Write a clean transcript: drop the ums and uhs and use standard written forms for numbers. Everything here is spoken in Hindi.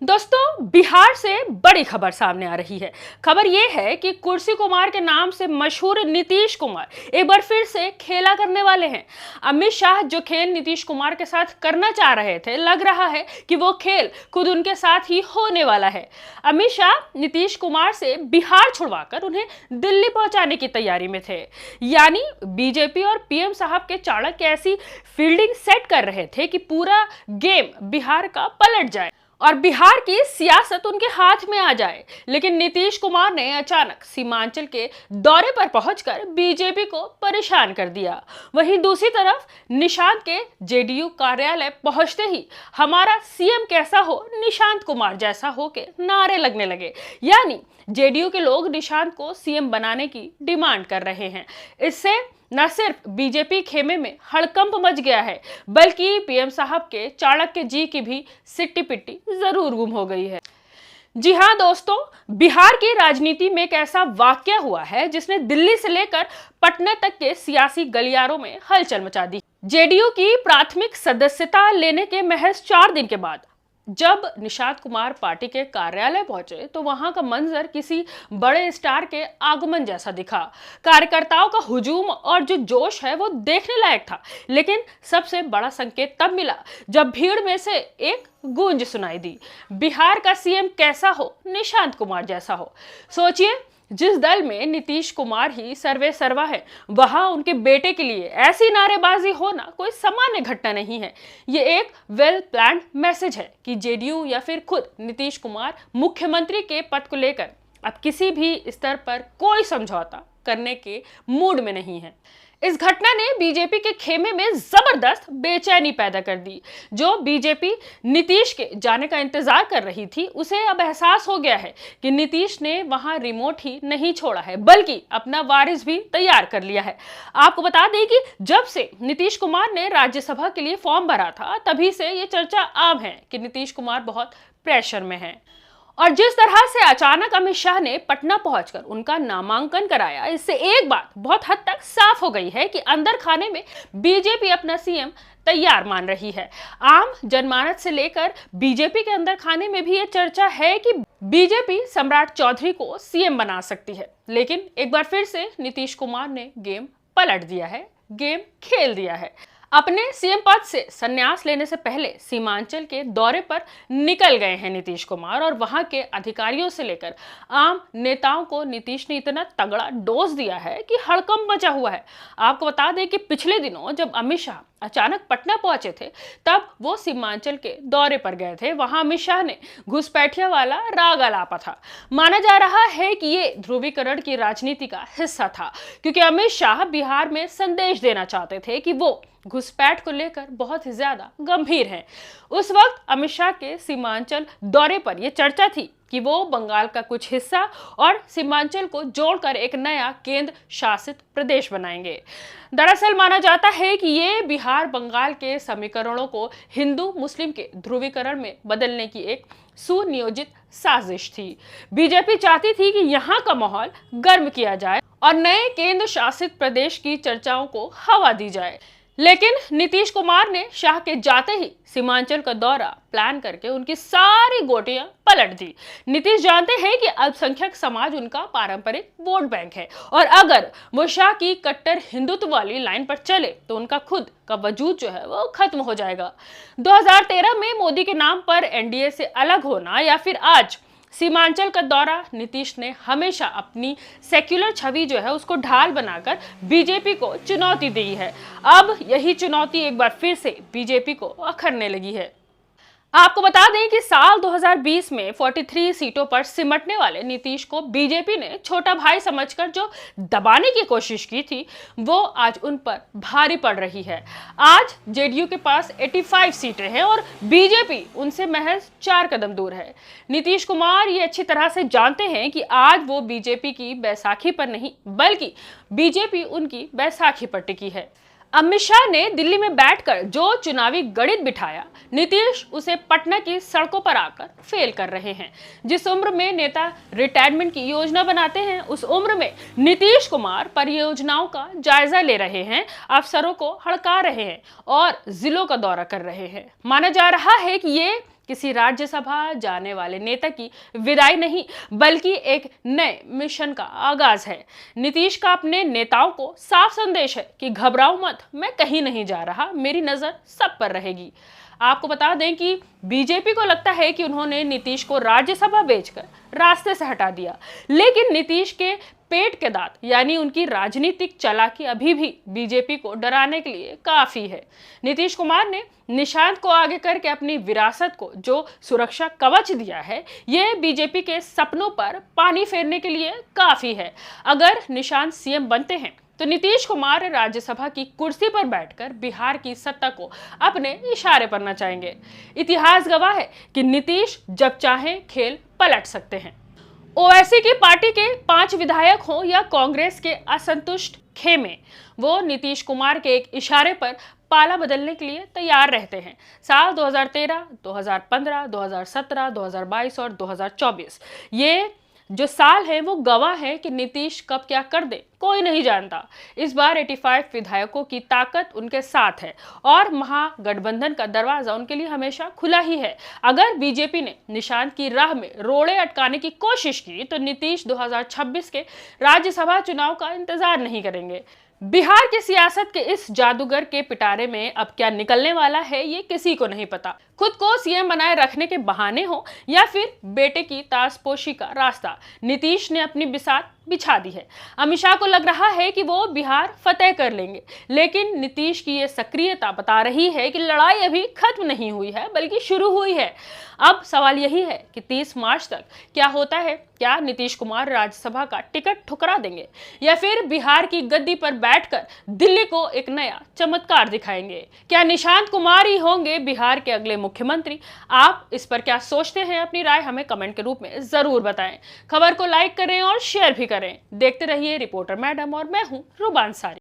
दोस्तों, बिहार से बड़ी खबर सामने आ रही है। खबर यह है कि कुर्सी कुमार के नाम से मशहूर नीतीश कुमार एक बार फिर से खेला करने वाले हैं। अमित शाह जो खेल नीतीश कुमार के साथ करना चाह रहे थे, लग रहा है कि वो खेल खुद उनके साथ ही होने वाला है। अमित शाह नीतीश कुमार से बिहार छुड़वाकर उन्हें दिल्ली पहुंचाने की तैयारी में थे। यानी बीजेपी और पीएम साहब के चाणक्य ऐसी फील्डिंग सेट कर रहे थे कि पूरा गेम बिहार का पलट जाए और बिहार की सियासत उनके हाथ में आ जाए। लेकिन नीतीश कुमार ने अचानक सीमांचल के दौरे पर पहुंचकर बीजेपी को परेशान कर दिया। वहीं दूसरी तरफ निशांत के जेडीयू कार्यालय पहुंचते ही हमारा सीएम कैसा हो, निशांत कुमार जैसा हो के नारे लगने लगे। यानी जेडीयू के लोग निशांत को सीएम बनाने की डिमांड कर रहे हैं। इससे न सिर्फ बीजेपी खेमे में हड़कंप मच गया है, बल्कि पीएम साहब के चाणक्य जी की भी सिट्टी पिट्टी जरूर गुम हो गई है। जी हाँ दोस्तों, बिहार की राजनीति में एक ऐसा वाकया हुआ है जिसने दिल्ली से लेकर पटना तक के सियासी गलियारों में हलचल मचा दी। जेडीयू की प्राथमिक सदस्यता लेने के महज 4 दिन के बाद जब निशांत कुमार पार्टी के कार्यालय पहुंचे तो वहां का मंजर किसी बड़े स्टार के आगमन जैसा दिखा। कार्यकर्ताओं का हुजूम और जो जोश है वो देखने लायक था। लेकिन सबसे बड़ा संकेत तब मिला जब भीड़ में से एक गूंज सुनाई दी, बिहार का सीएम कैसा हो, निशांत कुमार जैसा हो। सोचिए, जिस दल में नीतीश कुमार ही सर्वे सर्वा है, वहां उनके बेटे के लिए ऐसी नारेबाजी होना कोई सामान्य घटना नहीं है। ये एक वेल प्लान्ड मैसेज है कि जेडीयू या फिर खुद नीतीश कुमार मुख्यमंत्री के पद को लेकर अब किसी भी स्तर पर कोई समझौता करने के मूड में नहीं है। इस घटना ने बीजेपी के खेमे में जबरदस्त बेचैनी पैदा कर दी। जो बीजेपी नीतीश के जाने का इंतजार कर रही थी, उसे अब एहसास हो गया है कि नीतीश ने वहां रिमोट ही नहीं छोड़ा है, बल्कि अपना वारिस भी तैयार कर लिया है। आपको बता दें कि जब से नीतीश कुमार ने राज्यसभा के लिए फॉर्म भरा था, तभी से ये चर्चा आम है कि नीतीश कुमार बहुत प्रेशर में है। और जिस तरह से अचानक अमित शाह ने पटना पहुंचकर उनका नामांकन कराया, इससे एक बात बहुत हद तक साफ हो गई है कि अंदर खाने में बीजेपी अपना सीएम तैयार मान रही है। आम जनमानस से लेकर बीजेपी के अंदर खाने में भी ये चर्चा है कि बीजेपी सम्राट चौधरी को सीएम बना सकती है। लेकिन एक बार फिर से नीतीश कुमार ने गेम पलट दिया है, गेम खेल दिया है। अपने सीएम पद से संन्यास लेने से पहले सीमांचल के दौरे पर निकल गए हैं नीतीश कुमार और वहां के अधिकारियों से लेकर आम नेताओं को नीतीश ने इतना तगड़ा डोज दिया है कि हड़कंप मचा हुआ है। आपको बता दें कि पिछले दिनों जब अमित शाह अचानक पटना पहुंचे थे, तब वो सीमांचल के दौरे पर गए थे। वहां अमित शाह ने घुसपैठिया वाला राग आलापा था। माना जा रहा है कि ये ध्रुवीकरण की राजनीति का हिस्सा था, क्योंकि अमित शाह बिहार में संदेश देना चाहते थे कि वो घुसपैठ को लेकर बहुत ही ज्यादा गंभीर हैं। उस वक्त अमित शाह के सीमांचल दौरे पर यह चर्चा थी कि वो बंगाल का कुछ हिस्सा और सीमांचल को जोड़कर एक नया केंद्र शासित प्रदेश बनाएंगे। दरअसल माना जाता है कि ये बिहार बंगाल के समीकरणों को हिंदू मुस्लिम के ध्रुवीकरण में बदलने की एक सुनियोजित साजिश थी। बीजेपी चाहती थी कि यहाँ का माहौल गर्म किया जाए और नए केंद्र शासित प्रदेश की चर्चाओं को हवा दी जाए। लेकिन नीतीश कुमार ने शाह के जाते ही सीमांचल का दौरा प्लान करके उनकी सारी गोटियां पलट दी। नीतीश जानते हैं कि अल्पसंख्यक समाज उनका पारंपरिक वोट बैंक है और अगर वो शाह की कट्टर हिंदुत्व वाली लाइन पर चले तो उनका खुद का वजूद जो है वो खत्म हो जाएगा। 2013 में मोदी के नाम पर एनडीए से अलग होना या फिर आज सीमांचल का दौरा, नीतीश ने हमेशा अपनी सेक्युलर छवि जो है उसको ढाल बनाकर बीजेपी को चुनौती दी है। अब यही चुनौती एक बार फिर से बीजेपी को अखरने लगी है। आपको बता दें कि साल 2020 में 43 सीटों पर सिमटने वाले नीतीश को बीजेपी ने छोटा भाई समझकर जो दबाने की कोशिश की थी, वो आज उन पर भारी पड़ रही है। आज जेडीयू के पास 85 सीटें हैं और बीजेपी उनसे महज 4 कदम दूर है। नीतीश कुमार ये अच्छी तरह से जानते हैं कि आज वो बीजेपी की बैसाखी पर नहीं, बल्कि बीजेपी उनकी बैसाखी पर टिकी है। अमित शाह ने दिल्ली में बैठकर जो चुनावी गणित बिठाया, नीतीश उसे पटना की सड़कों पर आकर फेल कर रहे हैं। जिस उम्र में नेता रिटायरमेंट की योजना बनाते हैं, उस उम्र में नीतीश कुमार परियोजनाओं का जायजा ले रहे हैं, अफसरों को हड़का रहे हैं और जिलों का दौरा कर रहे हैं। माना जा रहा है कि ये किसी राज्यसभा जाने वाले नेता की विदाई नहीं, बल्कि एक नए मिशन का आगाज है। नीतीश का अपने नेताओं को साफ संदेश है कि घबराओ मत, मैं कहीं नहीं जा रहा, मेरी नजर सब पर रहेगी। आपको बता दें कि बीजेपी को लगता है कि उन्होंने नीतीश को राज्यसभा भेजकर रास्ते से हटा दिया, लेकिन नीतीश के पेट के दांत यानी उनकी राजनीतिक चालाकी अभी भी बीजेपी को डराने के लिए काफी है। नीतीश कुमार ने निशांत को आगे करके अपनी विरासत को जो सुरक्षा कवच दिया है, यह बीजेपी के सपनों पर पानी फेरने के लिए काफी है। अगर निशांत सीएम बनते हैं तो नीतीश कुमार राज्यसभा की कुर्सी पर बैठकर बिहार की सत्ता को अपने इशारे पर नचाएंगे। इतिहास गवाह है कि नीतीश जब चाहें खेल पलट सकते हैं। ओवैसी की पार्टी के 5 विधायक हों या कांग्रेस के असंतुष्ट खेमे, वो नीतीश कुमार के एक इशारे पर पाला बदलने के लिए तैयार रहते हैं। साल 2013, 2015, 2017, 2022 और 2024 ये जो साल है वो गवाह है कि नीतीश कब क्या कर दे कोई नहीं जानता। इस बार 85 विधायकों की ताकत उनके साथ है और महागठबंधन का दरवाजा उनके लिए हमेशा खुला ही है। अगर बीजेपी ने निशांत की राह में रोड़े अटकाने की कोशिश की तो नीतीश 2026 के राज्यसभा चुनाव का इंतजार नहीं करेंगे। बिहार की सियासत के इस जादूगर के पिटारे में अब क्या निकलने वाला है ये किसी को नहीं पता। खुद को सीएम बनाए रखने के बहाने हो या फिर बेटे की ताजपोशी का रास्ता, नीतीश ने अपनी बिसात बिछा दी है। अमित शाह को लग रहा है कि वो बिहार फतेह कर लेंगे, लेकिन नीतीश की ये सक्रियता बता रही है कि लड़ाई अभी खत्म नहीं हुई है बल्कि शुरू हुई है। अब सवाल यही है कि 30 मार्च तक क्या होता है। क्या नीतीश कुमार राज्यसभा का टिकट ठुकरा देंगे या फिर बिहार की गद्दी पर बैठकर दिल्ली को एक नया चमत्कार दिखाएंगे? क्या निशांत कुमार ही होंगे बिहार के अगले मुख्यमंत्री? आप इस पर क्या सोचते हैं? अपनी राय हमें कमेंट के रूप में जरूर बताएं। खबर को लाइक करें और शेयर भी करें। देखते रहिए रिपोर्टर मैडम और मैं हूं रुबान सारी।